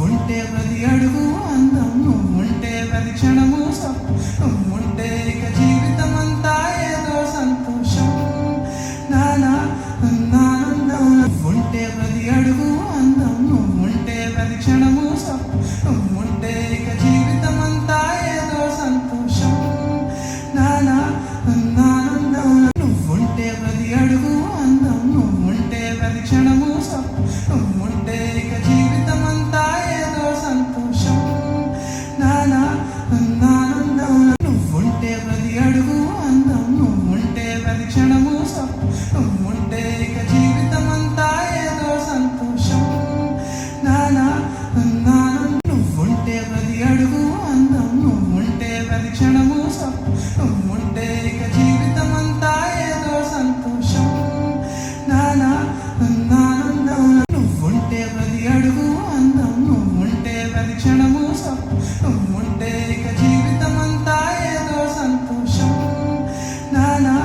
నువ్వుంటే ప్రతి అడుగు అందం, నువ్వుంటే ప్రతి క్షణము నువ్వుంటే ఇక జీవితం అంతా ఏదో సంతోషం. నానా నువ్వుంటే ప్రతి అడుగు అందం, నువ్వుంటే ప్రతి క్షణము నువ్వుంటే ఇక జీవితం అంతా ఏదో సంతోషం. నానా నువ్వుంటే ప్రతి అడుగు అందం, నువ్వుంటే ప్రతి క్షణము నువ్వుంటే ఇక జీవితం అంతా ఏదో సంతోషం. నానా నువ్వుంటే ప్రతి అడుగు అందం, నువ్వుంటే ప్రతి క్షణము నువ్వుంటే ఇక జీవితం అంతా ఏదో సంతోషం. నానా నువ్వుంటే ప్రతి అడుగు అందం, నువ్వుంటే ప్రతి క్షణము నువ్వుంటే ఇక జీవితం అంతా ఏదో సంతోషం. నానా నువ్వుంటే ప్రతి అడుగు అందం, నువ్వుంటే ప్రతి క్షణము నువ్వుంటే ఇక జీవితం అంతా ఏదో సంతోషం. నానా